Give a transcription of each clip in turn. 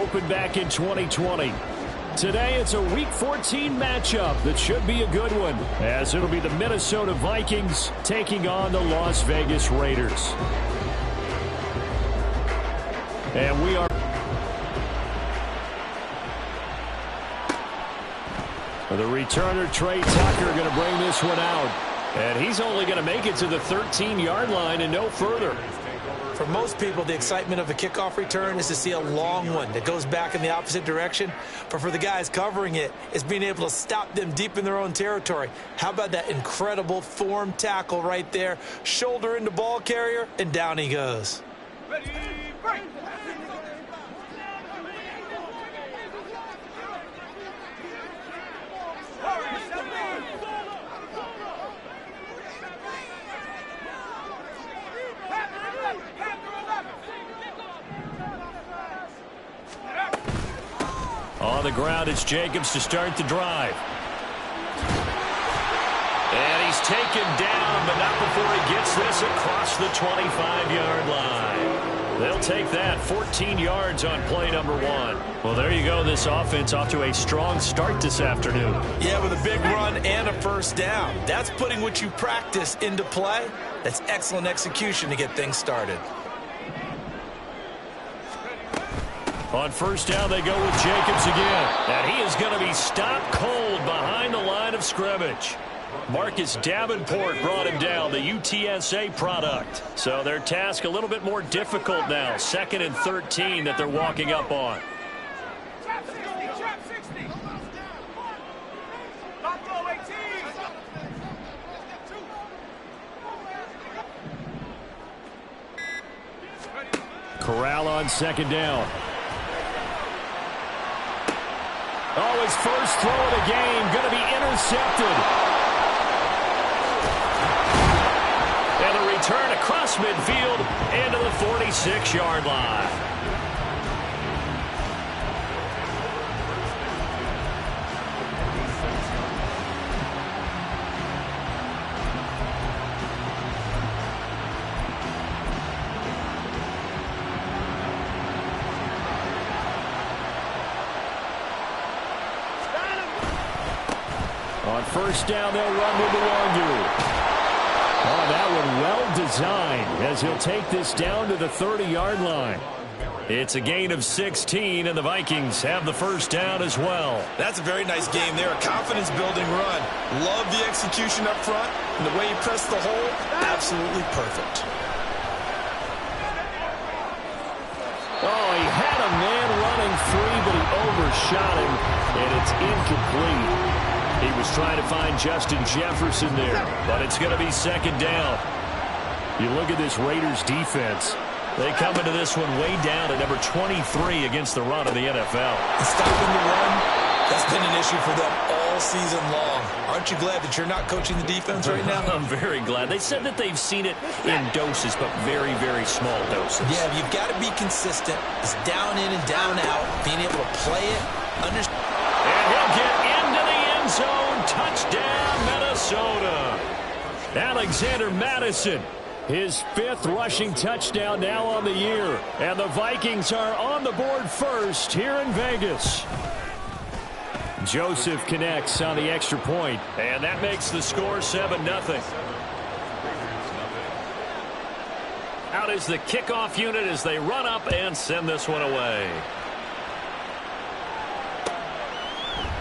opened back in 2020. Today, it's a Week 14 matchup that should be a good one, as it'll be the Minnesota Vikings taking on the Las Vegas Raiders. And we are... The returner, Trey Tucker, going to bring this one out. And he's only going to make it to the 13-yard line and no further. For most people, the excitement of a kickoff return is to see a long one that goes back in the opposite direction. But for the guys covering it, it's being able to stop them deep in their own territory. How about that incredible form tackle right there? Shoulder into ball carrier, and down he goes. Ready, break. On the ground, it's Jacobs to start the drive. And he's taken down, but not before he gets this across the 25-yard line. They'll take that 14 yards on play number 1. Well, there you go. This offense off to a strong start this afternoon. Yeah, with a big run and a first down. That's putting what you practice into play. That's excellent execution to get things started. On first down, they go with Jacobs again. And he is going to be stopped cold behind the line of scrimmage. Marcus Davenport brought him down, the UTSA product. So their task a little bit more difficult now. 2nd and 13 that they're walking up on. Corral on 2nd down. Oh, his first throw of the game going to be intercepted. And the return across midfield into the 46-yard line. On first down, they'll run with the Longu. Oh, that one well designed as he'll take this down to the 30-yard line. It's a gain of 16, and the Vikings have the first down as well. That's a very nice game there, a confidence-building run. Love the execution up front, and the way he pressed the hole, absolutely perfect. Oh, he had a man running free, but he overshot him, and it's incomplete. He was trying to find Justin Jefferson there, but it's going to be 2nd down. You look at this Raiders defense. They come into this one way down at number 23 against the run of the NFL. Stopping the run, that's been an issue for them all season long. Aren't you glad that you're not coaching the defense right now? I'm very glad. They said that they've seen it in doses, but very, very small doses. Yeah, you've got to be consistent. It's down in and down out, being able to play it, understand. And he'll get into the end zone. Touchdown, Minnesota. Alexander Mattison, his 5th rushing touchdown now on the year. And the Vikings are on the board first here in Vegas. Joseph connects on the extra point, and that makes the score 7-0. Out is the kickoff unit as they run up and send this one away.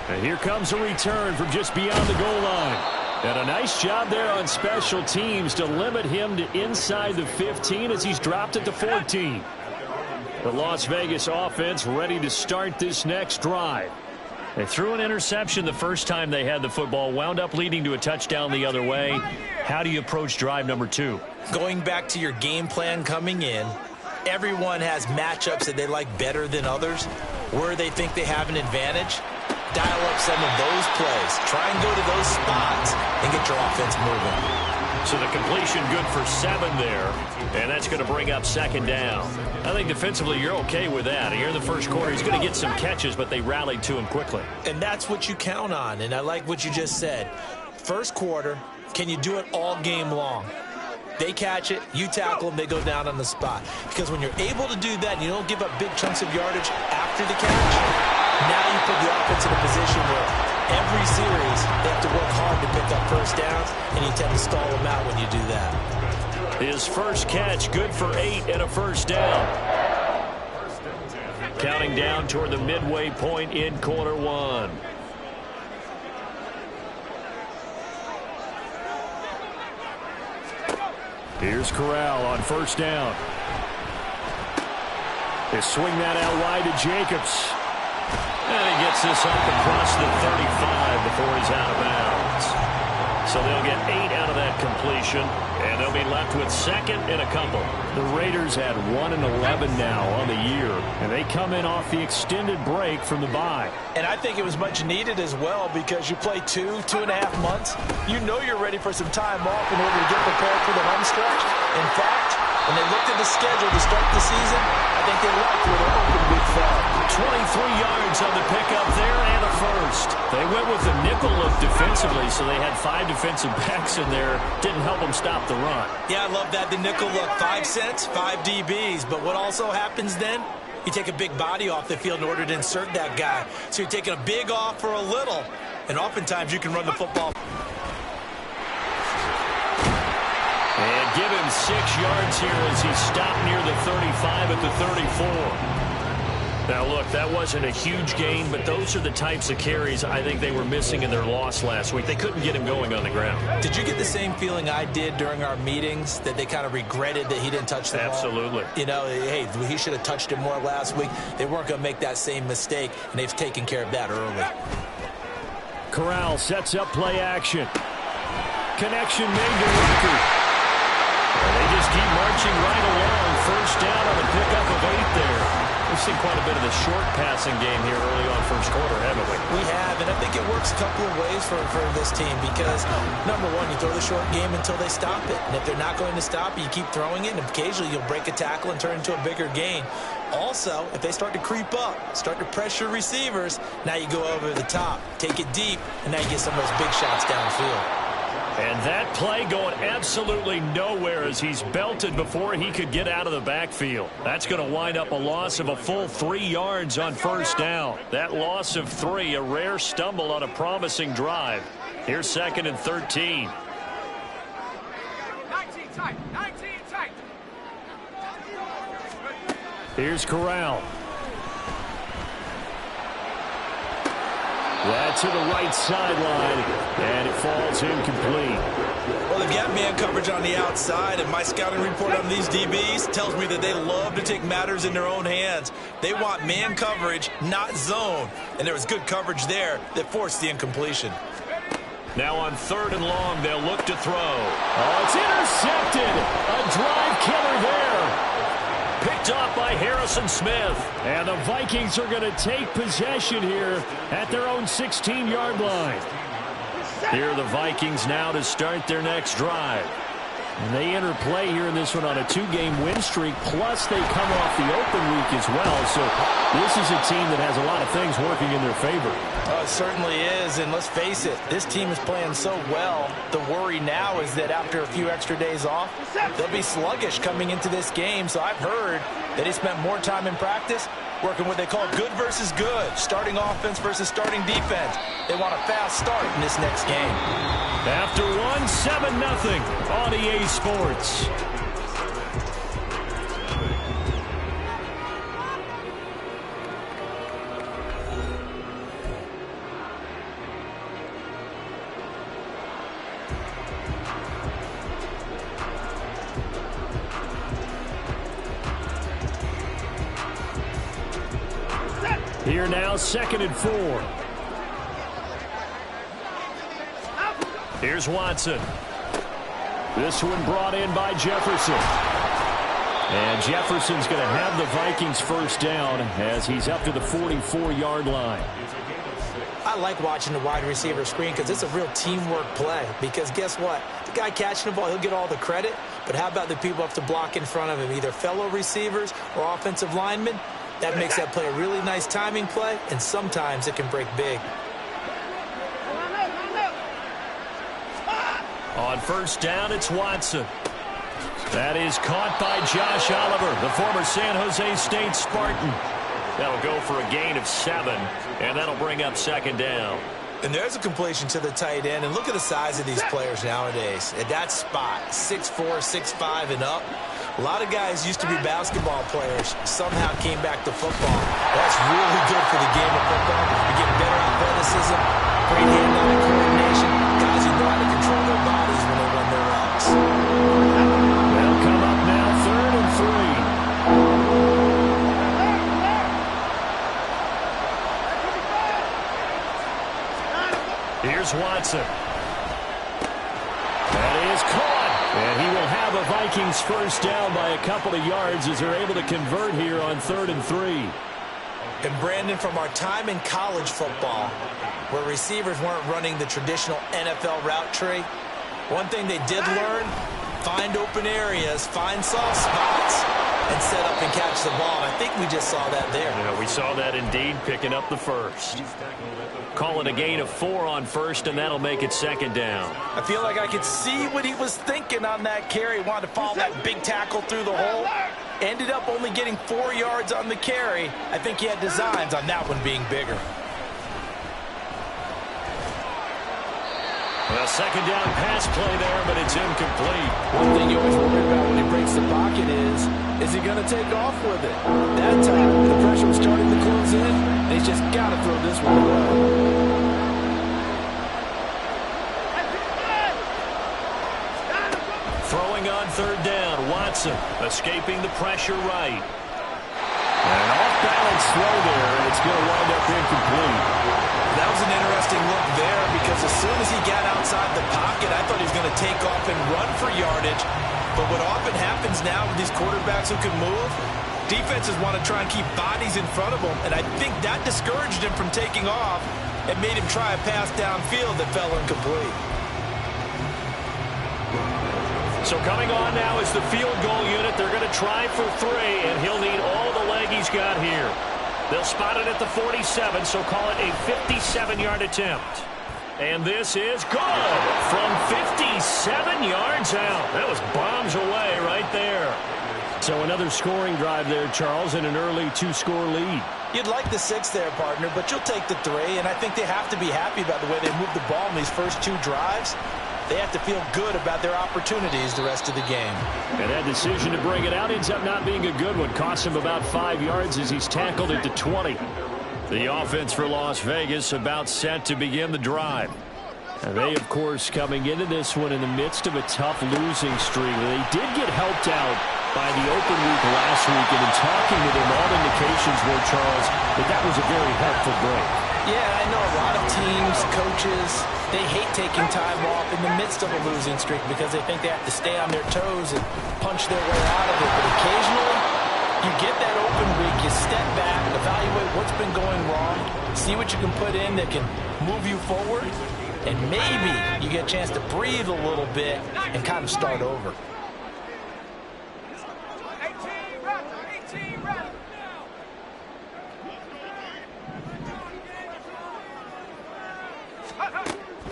And here comes a return from just beyond the goal line. And a nice job there on special teams to limit him to inside the 15 as he's dropped it to 14. The Las Vegas offense ready to start this next drive. They threw an interception the first time they had the football, wound up leading to a touchdown the other way. How do you approach drive number 2? Going back to your game plan coming in, everyone has matchups that they like better than others, where they think they have an advantage. Dial up some of those plays. Try and go to those spots and get your offense moving. So the completion good for 7 there, and that's going to bring up 2nd down. I think defensively you're okay with that. Here in the first quarter, he's going to get some catches, but they rallied to him quickly. And that's what you count on, and I like what you just said. First quarter, can you do it all game long? They catch it, you tackle them, they go down on the spot. Because when you're able to do that and you don't give up big chunks of yardage after the catch, now you put the offense in a position where every series they have to work hard to pick up first downs, and you tend to stall them out when you do that. His first catch, good for 8 and a first down. Counting down toward the midway point in quarter one. Here's Corral on first down. They swing that out wide to Jacobs. And he gets this up across the 35 before he's out of bounds. So they'll get 8 out of that completion, and they'll be left with second and a couple. The Raiders had 1-11 now on the year, and they come in off the extended break from the bye. And I think it was much needed as well, because you play 2.5 months. You know you're ready for some time off in order to get prepared for the home stretch. In fact, when they looked at the schedule to start the season, I think they liked where their open week fell. 23 yards on the pickup there and a first. They went with a nickel look defensively, so they had 5 defensive backs in there. Didn't help them stop the run. Yeah, I love that, the nickel look. 5 cents, 5 DBs. But what also happens then? You take a big body off the field in order to insert that guy. So you're taking a big off for a little. And oftentimes you can run the football. And give him 6 yards here as he stopped near the 35 at the 34. Now, look, that wasn't a huge gain, but those are the types of carries I think they were missing in their loss last week. They couldn't get him going on the ground. Did you get the same feeling I did during our meetings, that they kind of regretted that he didn't touch the ball? Absolutely. You know, hey, he should have touched it more last week. They weren't going to make that same mistake, and they've taken care of that early. Corral sets up play action. Connection made to Rucker. They just keep marching right along. First down on the pickup of 8 there. We've seen quite a bit of the short passing game here early on first quarter, haven't we? We have, and I think it works a couple of ways for this team because, number one, you throw the short game until they stop it. And if they're not going to stop it, you keep throwing it, and occasionally you'll break a tackle and turn it into a bigger gain. Also, if they start to creep up, start to pressure receivers, now you go over the top, take it deep, and now you get some of those big shots downfield. And that play going absolutely nowhere as he's belted before he could get out of the backfield. That's going to wind up a loss of a full 3 yards on first down. That loss of 3, a rare stumble on a promising drive. Here's 2nd and 13. 19 tight. Here's Corral. That to the right sideline, and it falls incomplete. Well, they've got man coverage on the outside, and my scouting report on these DBs tells me that they love to take matters in their own hands. They want man coverage, not zone, and there was good coverage there that forced the incompletion. Now on 3rd and long, they'll look to throw. Oh, it's intercepted. A drive killer there. Picked off by Harrison Smith. And the Vikings are going to take possession here at their own 16-yard line. Here are the Vikings now to start their next drive. And they enter play here in this one on a 2-game win streak, plus they come off the open week as well. So this is a team that has a lot of things working in their favor. Oh, it certainly is, and let's face it, this team is playing so well. The worry now is that after a few extra days off, they'll be sluggish coming into this game. So I've heard that he spent more time in practice working what they call good versus good, starting offense versus starting defense. They want a fast start in this next game. After 7-0 on EA Sports. Here now, 2nd and 4. Here's Watson. This one brought in by Jefferson. And Jefferson's going to have the Vikings first down as he's up to the 44-yard line. I like watching the wide receiver screen because it's a real teamwork play. Because guess what? The guy catching the ball, he'll get all the credit. But how about the people up to block in front of him, either fellow receivers or offensive linemen? That makes that play a really nice timing play, and sometimes it can break big. On first down, it's Watson. That is caught by Josh Oliver, the former San Jose State Spartan. That'll go for a gain of 7, and that'll bring up second down. And there's a completion to the tight end. And look at the size of these players nowadays. At that spot, 6'4", 6'5", and up. A lot of guys used to be basketball players, somehow came back to football. That's really good for the game of football. You get better athleticism, great hand-eye coordination, guys who know how to control their bodies when they run their routes. They'll come up now, 3rd and 3. Here's Watson. That is caught. And he will have a Vikings first down by a couple of yards as they're able to convert here on 3rd and 3. And Brandon, from our time in college football, where receivers weren't running the traditional NFL route tree, one thing they did learn, find open areas, find soft spots, and set up and catch the ball. And I think we just saw that there. Yeah, we saw that indeed, picking up the first. Call it a gain of 4 on first, and that'll make it second down. I feel like I could see what he was thinking on that carry. Wanted to follow that big tackle through the hole. Ended up only getting 4 yards on the carry. I think he had designs on that one being bigger. A second down pass play there, but it's incomplete. One thing you always worry about when he breaks the pocket is he going to take off with it? That time, the pressure was starting to close in, and he's just got to throw this one away. Throwing on 3rd down, Watson escaping the pressure right. An off-balance throw there, and it's going to wind up incomplete. That was an interesting look there because as soon as he got outside the pocket, I thought he was going to take off and run for yardage. But what often happens now with these quarterbacks who can move, defenses want to try and keep bodies in front of them, and I think that discouraged him from taking off and made him try a pass downfield that fell incomplete. So coming on now is the field goal unit. They're going to try for 3, and he'll need all the leg he's got here. They'll spot it at the 47, so call it a 57-yard attempt. And this is good from 57 yards out. That was bombs away right there. So another scoring drive there, Charles, and an early 2-score lead. You'd like the 6 there, partner, but you'll take the 3, and I think they have to be happy about the way they moved the ball in these first 2 drives. They have to feel good about their opportunities the rest of the game. And that decision to bring it out ends up not being a good one. Costs him about 5 yards as he's tackled at the 20. The offense for Las Vegas about set to begin the drive. And they, of course, coming into this one in the midst of a tough losing streak. They did get helped out by the open week last week, and in talking to them, all indications were, Charles, that was a very helpful break. Yeah, I know a lot of teams, coaches, they hate taking time off in the midst of a losing streak because they think they have to stay on their toes and punch their way out of it. But occasionally, you get that open week, you step back, evaluate what's been going wrong, see what you can put in that can move you forward, and maybe you get a chance to breathe a little bit and kind of start over. 18 ready.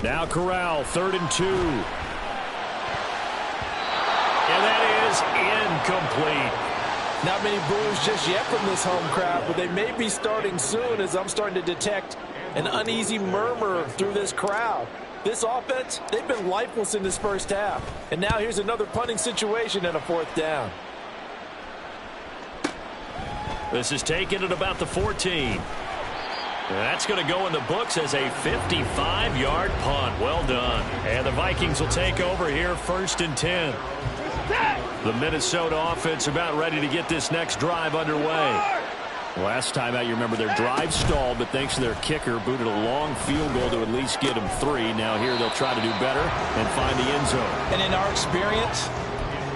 Now Corral, 3rd and 2. And that is incomplete. Not many boos just yet from this home crowd, but they may be starting soon as I'm starting to detect an uneasy murmur through this crowd. This offense, they've been lifeless in this first half. And now here's another punting situation and a 4th down. This is taken at about the 14. That's going to go in the books as a 55-yard punt. Well done. And the Vikings will take over here 1st and 10. The Minnesota offense about ready to get this next drive underway. Last time out, you remember their drive stalled, but thanks to their kicker, booted a long field goal to at least get them 3. Now here they'll try to do better and find the end zone. And in our experience,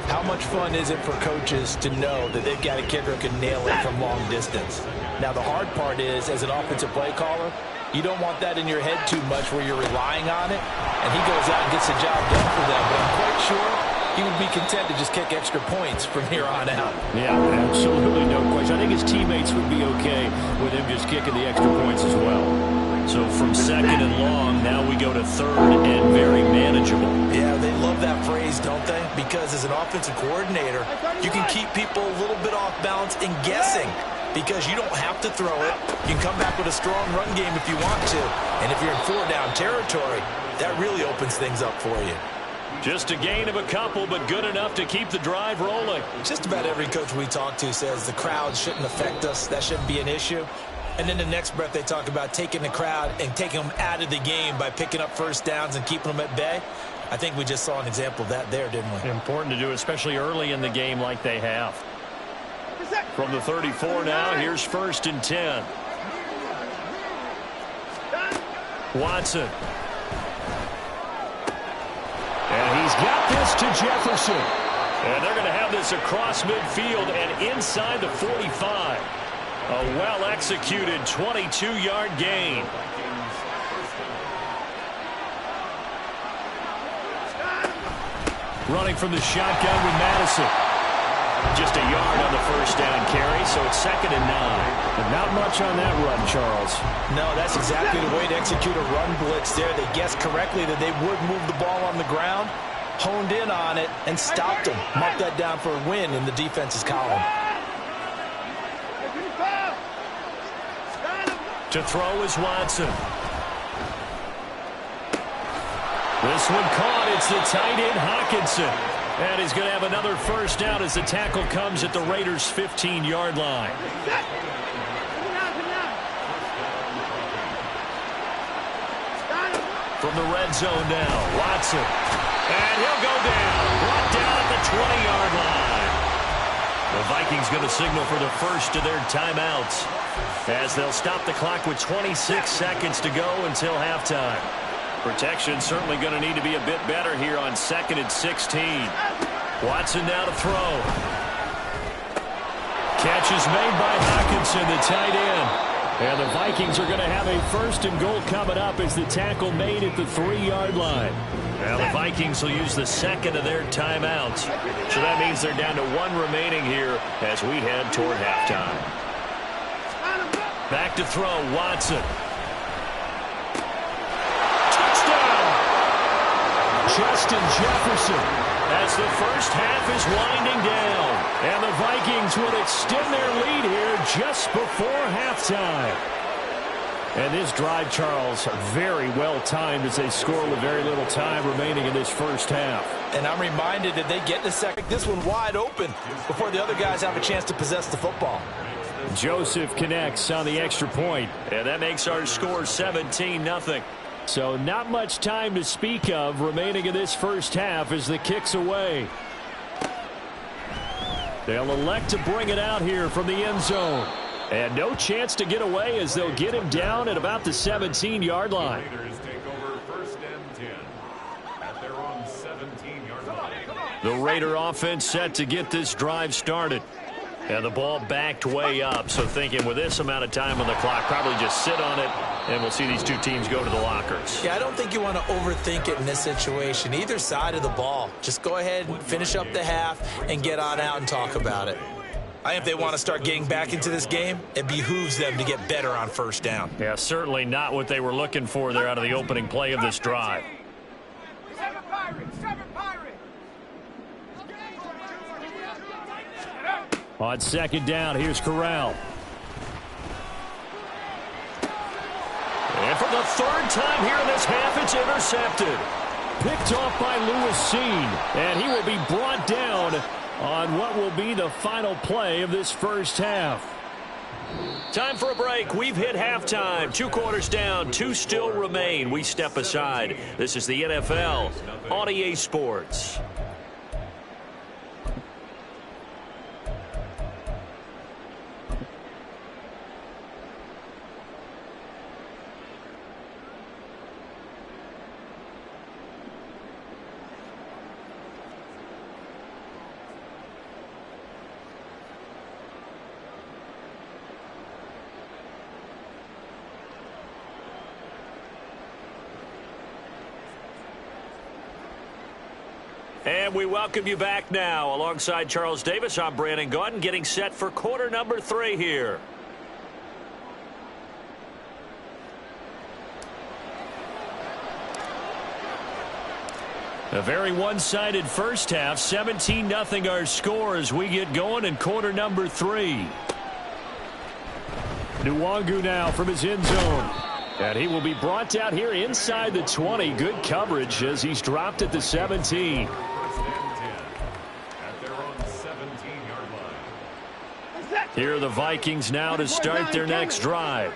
how much fun is it for coaches to know that they've got a kicker who can nail it from long distance? Now, the hard part is, as an offensive play caller, you don't want that in your head too much where you're relying on it, and he goes out and gets the job done for them. But I'm quite sure he would be content to just kick extra points from here on out. Yeah, absolutely no question. I think his teammates would be okay with him just kicking the extra points as well. So from second and long, now we go to third and very manageable. Yeah, they love that phrase, don't they? Because as an offensive coordinator, you can keep people a little bit off balance and guessing because you don't have to throw it. You can come back with a strong run game if you want to. And if you're in four-down territory, that really opens things up for you. Just a gain of a couple, but good enough to keep the drive rolling. Just about every coach we talk to says the crowd shouldn't affect us. That shouldn't be an issue. And then the next breath they talk about taking the crowd and taking them out of the game by picking up first downs and keeping them at bay. I think we just saw an example of that there, didn't we? Important to do, especially early in the game like they have. From the 34 now, here's 1st and 10. Watson. And he's got this to Jefferson. And they're going to have this across midfield and inside the 45. A well-executed 22-yard gain. Running from the shotgun with Madison. Just a yard on the first down carry, so it's 2nd and 9. But not much on that run, Charles. No, that's exactly the way to execute a run blitz there. They guessed correctly that they would move the ball on the ground, honed in on it, and stopped them. Mark that down for a win in the defense's column. To throw is Watson. This one caught. It's the tight end, Hawkinson. And he's going to have another first down as the tackle comes at the Raiders' 15-yard line. From the red zone now, Watson. And he'll go down. Brought down at the 20-yard line. The Vikings going to signal for the first of their timeouts as they'll stop the clock with 26 seconds to go until halftime. Protection certainly going to need to be a bit better here on 2nd and 16. Watson now to throw. Catch is made by Hawkinson, the tight end. And the Vikings are going to have a 1st and goal coming up as the tackle made at the 3-yard line. Now the Vikings will use the 2nd of their timeouts. So that means they're down to 1 remaining here as we head toward halftime. Back to throw, Watson. Touchdown! Justin Jefferson as the first half is winding down. And the Vikings will extend their lead here just before halftime. And this drive, Charles, very well timed as they score with very little time remaining in this first half. And I'm reminded that they get the second, this one wide open before the other guys have a chance to possess the football. Joseph connects on the extra point, and that makes our score 17-0. So not much time to speak of remaining in this first half as the kick's away. They'll elect to bring it out here from the end zone. And no chance to get away as they'll get him down at about the 17-yard line. The Raider offense set to get this drive started. And the ball backed way up, so thinking with this amount of time on the clock, probably just sit on it, and we'll see these two teams go to the lockers. Yeah, I don't think you want to overthink it in this situation. Either side of the ball. Just go ahead and finish up the half and get on out and talk about it. I think if they want to start getting back into this game, it behooves them to get better on first down. Yeah, certainly not what they were looking for there out of the opening play of this drive. Seven Pirates! On 2nd down, here's Corral. And for the 3rd time here in this half, it's intercepted. Picked off by Lewis Seen, and he will be brought down on what will be the final play of this first half. Time for a break. We've hit halftime. 2 quarters down, 2 still remain. We step aside. This is the NFL on EA Sports. And we welcome you back now. Alongside Charles Davis, I'm Brandon Gaudin, getting set for quarter number 3 here. A very one-sided first half. 17-0 our score as we get going in quarter number 3. Nwangu now from his end zone. And he will be brought down here inside the 20. Good coverage as he's dropped at the 17. Here are the Vikings now to start their next drive.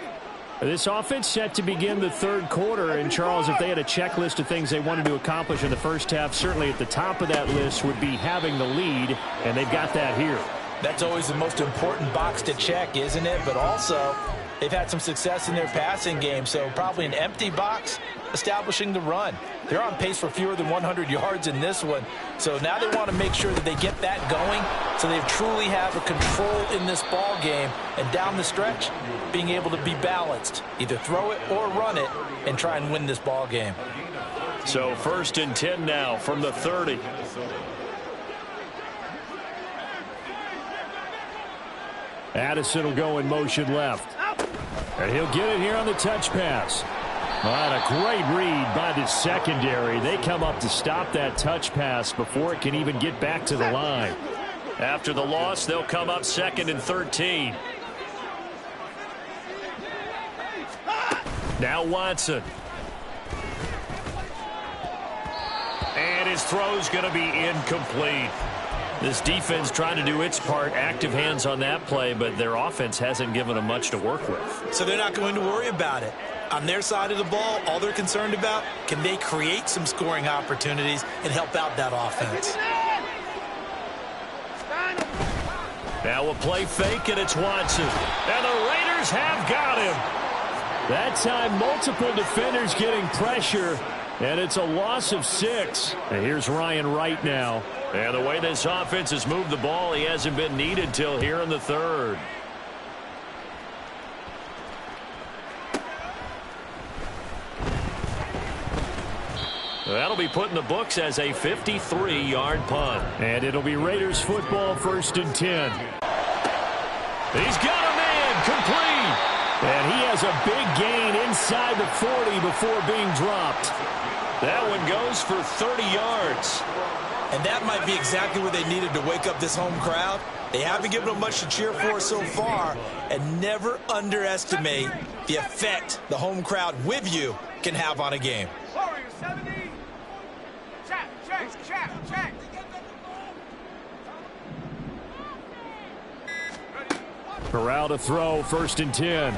This offense set to begin the third quarter. And, Charles, if they had a checklist of things they wanted to accomplish in the first half, certainly at the top of that list would be having the lead, and they've got that here. That's always the most important box to check, isn't it? But also, they've had some success in their passing game, so probably an empty box establishing the run. They're on pace for fewer than 100 yards in this one, so now they want to make sure that they get that going so they truly have a control in this ball game, and down the stretch, being able to be balanced, either throw it or run it, and try and win this ball game. So 1st and 10 now from the 30. Addison will go in motion left. And he'll get it here on the touch pass. What a great read by the secondary. They come up to stop that touch pass before it can even get back to the line. After the loss, they'll come up 2nd and 13. Now Watson. And his throw's going to be incomplete. This defense trying to do its part, active hands on that play, but their offense hasn't given them much to work with. So they're not going to worry about it. On their side of the ball, all they're concerned about, can they create some scoring opportunities and help out that offense? Now a play fake, and it's Watson. And the Raiders have got him. That time, multiple defenders getting pressure, and it's a loss of 6. And here's Ryan Wright now. And the way this offense has moved the ball, he hasn't been needed till here in the 3rd. That'll be put in the books as a 53-yard punt. And it'll be Raiders football 1st and 10. He's got a man complete. And he has a big gain inside the 40 before being dropped. That one goes for 30 yards. And that might be exactly what they needed to wake up this home crowd. They haven't given them much to cheer for so far. And never underestimate the effect the home crowd with you can have on a game. Warriors 70. Check. Corral to throw, 1st and 10.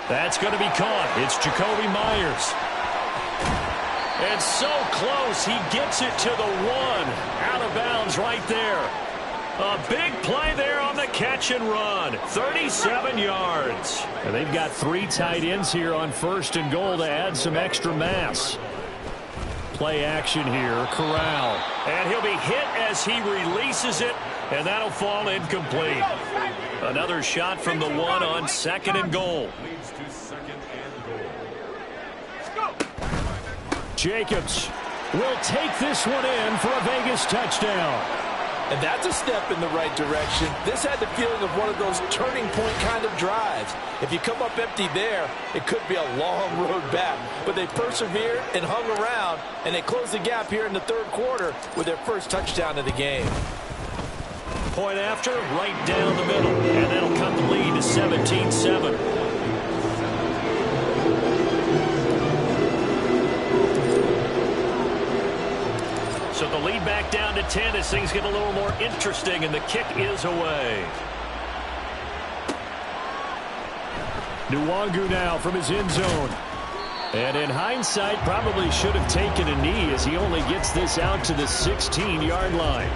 That's going to be caught. It's Jacoby Myers. It's so close. He gets it to the 1. Out of bounds right there. A big play there on the catch and run. 37 yards. And they've got 3 tight ends here on 1st and goal to add some extra mass. Play action here, Corral. And he'll be hit as he releases it, and that'll fall incomplete. Another shot from the 1 on 2nd and goal. Jacobs will take this one in for a Vegas touchdown. And that's a step in the right direction. This had the feeling of one of those turning point kind of drives. If you come up empty there, it could be a long road back. But they persevered and hung around, and they closed the gap here in the 3rd quarter with their first touchdown of the game. Point after, right down the middle. And that'll cut the lead to 17-7. So the lead back down to 10 as things get a little more interesting, and the kick is away. Nwangu now from his end zone. And in hindsight, probably should have taken a knee as he only gets this out to the 16-yard line.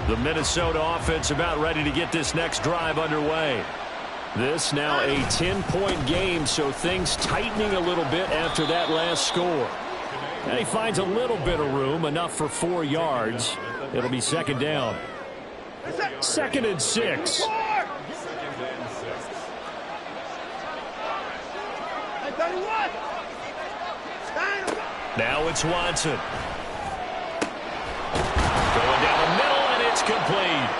The Minnesota offense about ready to get this next drive underway. This now a 10-point game, so things tightening a little bit after that last score. And he finds a little bit of room, enough for 4 yards. It'll be 2nd down. 2nd and 6. Now it's Watson. Going down the middle, and it's complete.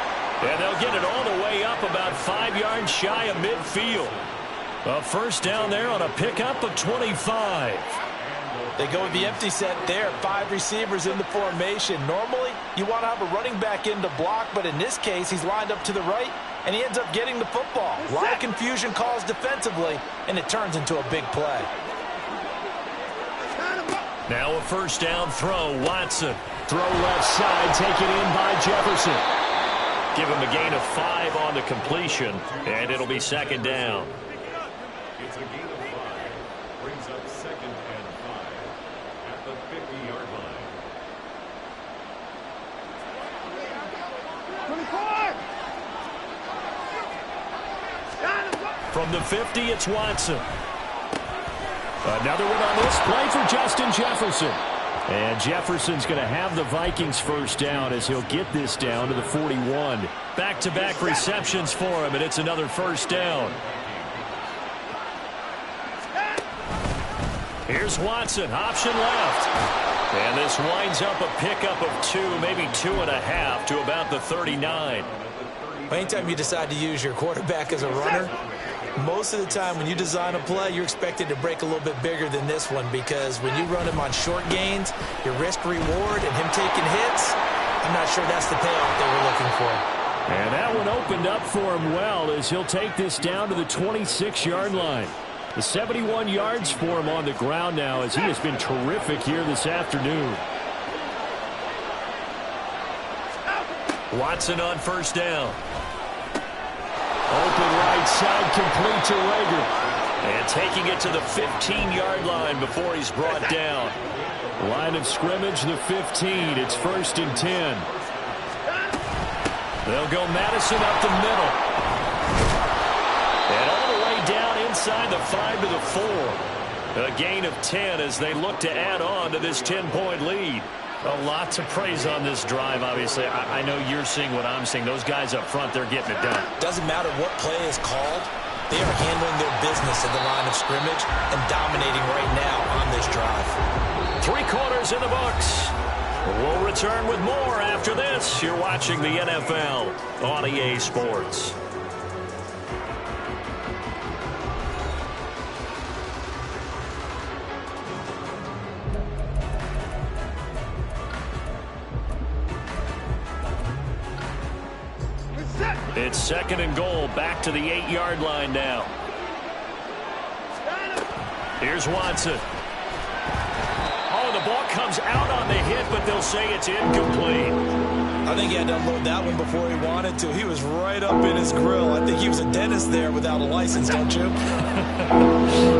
And they'll get it all the way up about 5 yards shy of midfield. A first down there on a pickup of 25. They go with the empty set there. 5 receivers in the formation. Normally, you want to have a running back in to block, but in this case, he's lined up to the right, and he ends up getting the football. A lot of confusion calls defensively, and it turns into a big play. Now a first down throw. Watson. Throw left side, taken in by Jefferson. Give him a gain of 5 on the completion, and it'll be second down. It's a gain of 5. Brings up 2nd and 5 at the 50-yard line. 24! From the 50, it's Watson. Another one on this play for Justin Jefferson. And Jefferson's going to have the Vikings first down as he'll get this down to the 41. Back-to-back receptions for him, and it's another first down. Here's Watson, option left. And this winds up a pickup of 2, maybe 2.5 to about the 39. Anytime you decide to use your quarterback as a runner, most of the time when you design a play, you're expected to break a little bit bigger than this one, because when you run him on short gains, your risk-reward and him taking hits, I'm not sure that's the payoff they were looking for. And that one opened up for him well as he'll take this down to the 26-yard line. The 71 yards for him on the ground now as he has been terrific here this afternoon. Watson on first down. Open right side, complete to Rager. And taking it to the 15-yard line before he's brought down. Line of scrimmage, the 15. It's 1st and 10. They'll go Madison up the middle. And all the way down inside the 5 to the 4. A gain of 10 as they look to add on to this 10-point lead. A lot to praise on this drive, obviously. I know you're seeing what I'm seeing. Those guys up front, they're getting it done. Doesn't matter what play is called. They are handling their business at the line of scrimmage and dominating right now on this drive. 3 quarters in the books. We'll return with more after this. You're watching the NFL on EA Sports. It's 2nd and goal, back to the 8-yard line now. Here's Watson. Oh, the ball comes out on the hit, but they'll say it's incomplete. I think he had to unload that one before he wanted to. He was right up in his grill. I think he was a dentist there without a license, don't you?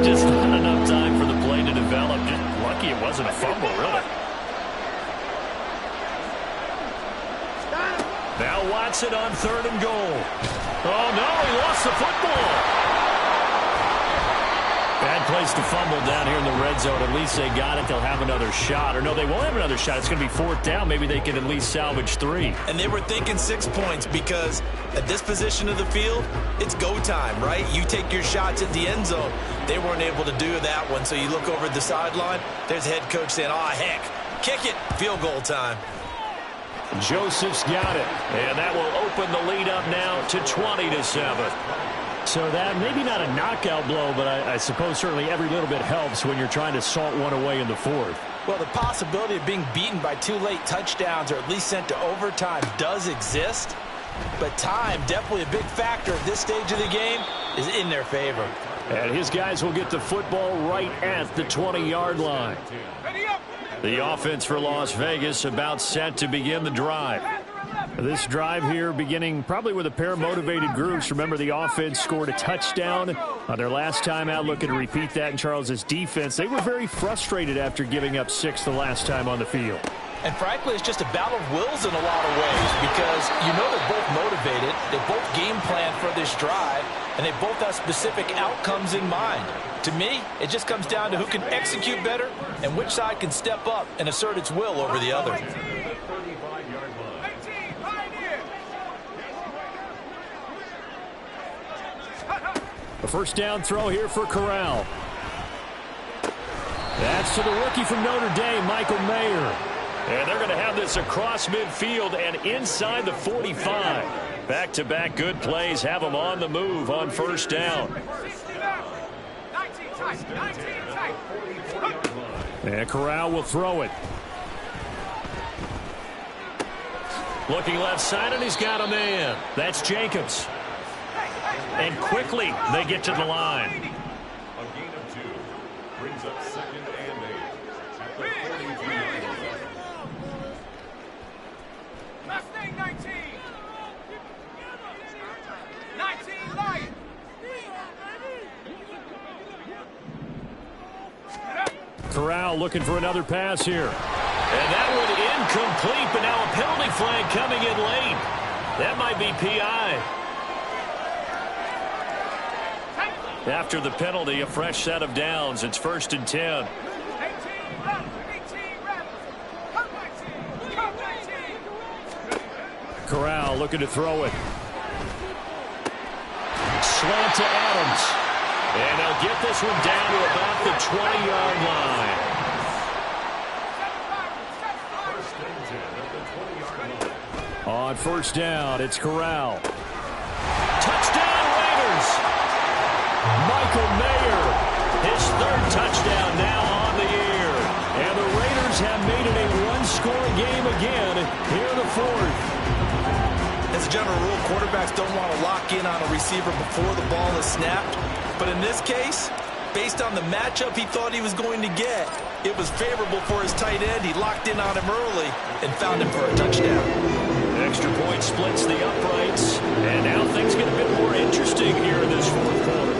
Just not enough time for the play to develop. Just lucky it wasn't a fumble, really. Now Watson on 3rd and goal. Oh, no, he lost the football. Bad place to fumble down here in the red zone. At least they got it. They'll have another shot. Or no, they won't have another shot. It's going to be 4th down. Maybe they can at least salvage 3. And they were thinking 6 points because at this position of the field, it's go time, right? You take your shots at the end zone. They weren't able to do that one. So you look over at the sideline. There's head coach saying, oh, heck, kick it. Field goal time. Joseph's got it. And that will open the lead up now to 20-7. So that maybe not a knockout blow, but I suppose certainly every little bit helps when you're trying to salt one away in the 4th. Well, the possibility of being beaten by 2 late touchdowns or at least sent to overtime does exist. But time, definitely a big factor at this stage of the game, is in their favor. And his guys will get the football right at the 20-yard line. The offense for Las Vegas about set to begin the drive. This drive here beginning probably with a pair of motivated groups. Remember, the offense scored a touchdown on their last time out. Looking to repeat that in Charles's defense. They were very frustrated after giving up 6 the last time on the field. And frankly, it's just a battle of wills in a lot of ways because you know they're both motivated. They both game plan for this drive, and they both have specific outcomes in mind. To me, it just comes down to who can execute better and which side can step up and assert its will over the other. A first down throw here for Corral. That's to the rookie from Notre Dame, Michael Mayer. And they're going to have this across midfield and inside the 45. Back-to-back good plays have them on the move on first down. tight. 19 tight. 44-yard line. And Corral will throw it. Looking left side, and he's got a man. That's Jacobs. And quickly, they get to the line. A gain of 2 brings up 2nd and 8 at the 42-yard line. Mustang 19. 19 Lion. Corral looking for another pass here. And that one incomplete, but now a penalty flag coming in late. That might be PI. After the penalty, a fresh set of downs. It's 1st and 10. 18 Rebels. 18 Rebels. Come 19. Come 19. Corral looking to throw it. Slant to Adams. And they'll get this one down to about the 20-yard line. First and 10 at the 20-yard line. On 1st down, it's Corral. Touchdown, Raiders! Michael Mayer, his 3rd touchdown now on the year. And the Raiders have made it a one-score game again here in the 4th. As a general rule, quarterbacks don't want to lock in on a receiver before the ball is snapped. But in this case, based on the matchup he thought he was going to get, it was favorable for his tight end. He locked in on him early and found him for a touchdown. Extra point splits the uprights. And now things get a bit more interesting here in this 4th quarter.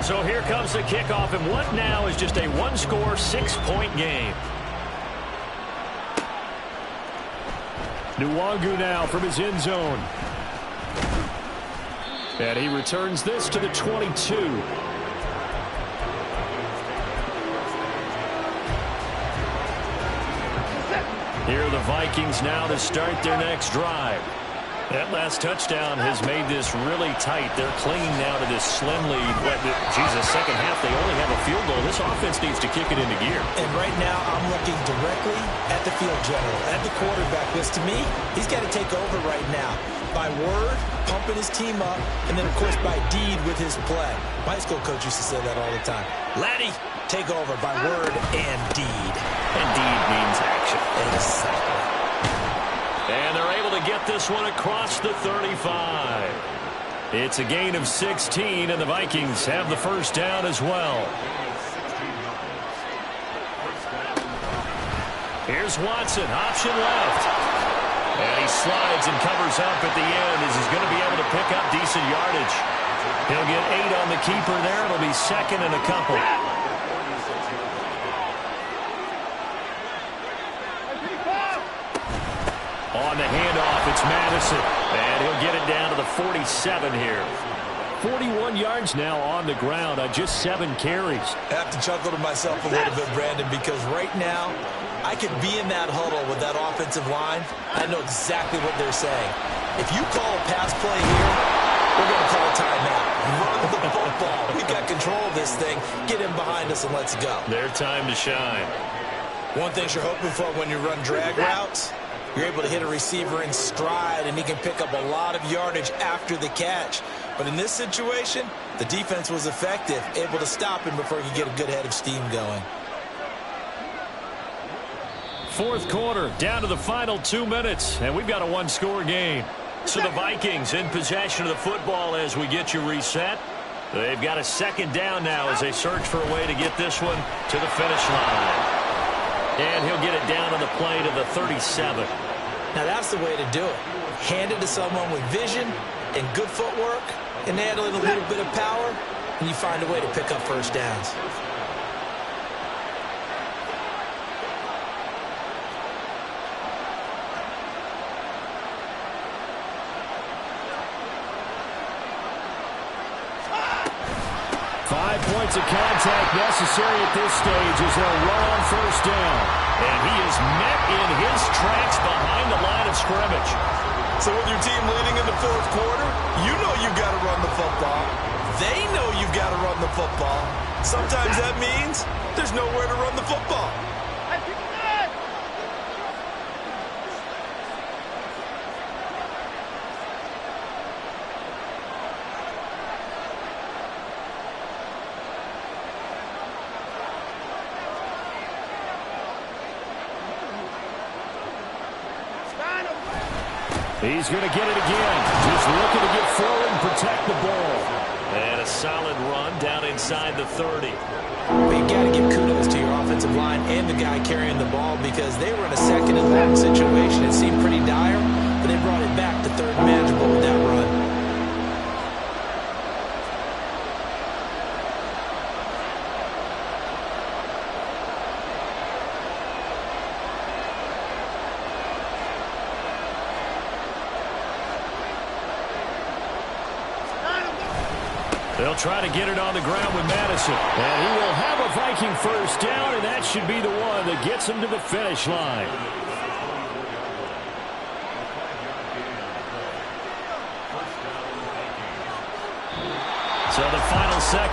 So here comes the kickoff, and what now is just a one-score, 6-point game. Nwangu now from his end zone. And he returns this to the 22. Here are the Vikings now to start their next drive. That last touchdown has made this really tight. They're clinging now to this slim lead. Jesus, second half, they only have a field goal. This offense needs to kick it into gear. And right now, I'm looking directly at the field general, at the quarterback, because to me, he's got to take over right now. By word, pumping his team up, and then, of course, by deed with his play. My high school coach used to say that all the time. Laddie, take over by word and deed. And deed means action. Exactly. And they're able to get this one across the 35. It's a gain of 16, and the Vikings have the 1st down as well. Here's Watson, option left. And he slides and covers up at the end as he's going to be able to pick up decent yardage. He'll get 8 on the keeper there. It'll be 2nd and a couple. On the handoff, it's Madison. And he'll get it down to the 47 here. 41 yards now on the ground on just 7 carries. I have to chuckle to myself a little bit, Brandon, because right now, I could be in that huddle with that offensive line. I know exactly what they're saying. If you call a pass play here, we're going to call a timeout. Run the football. We've got control of this thing. Get him behind us and let's go. Their time to shine. One thing you're hoping for when you run drag routes, you're able to hit a receiver in stride, and he can pick up a lot of yardage after the catch. But in this situation, the defense was effective, able to stop him before he could get a good head of steam going. 4th quarter, down to the final 2 minutes, and we've got a one-score game. So the Vikings in possession of the football as we get you reset. They've got a 2nd down now as they search for a way to get this one to the finish line. And he'll get it down on the play to the 37. Now that's the way to do it. Hand it to someone with vision and good footwork, and add a little bit of power, and you find a way to pick up 1st downs. Points of contact necessary at this stage as they'll run on 1st down. And he is met in his tracks behind the line of scrimmage. So with your team leading in the 4th quarter, you know you've got to run the football. They know you've got to run the football. Sometimes that means there's nowhere to run the football. He's going to get it again. Just looking to get forward and protect the ball. And a solid run down inside the 30. Well, you've got to give kudos to your offensive line and the guy carrying the ball because they were in a second and long situation. It seemed pretty dire, but they brought it back to third and manageable with that run. They'll try to get it on the ground with Madison. And he will have a Viking first down, and that should be the one that gets him to the finish line. So the final second.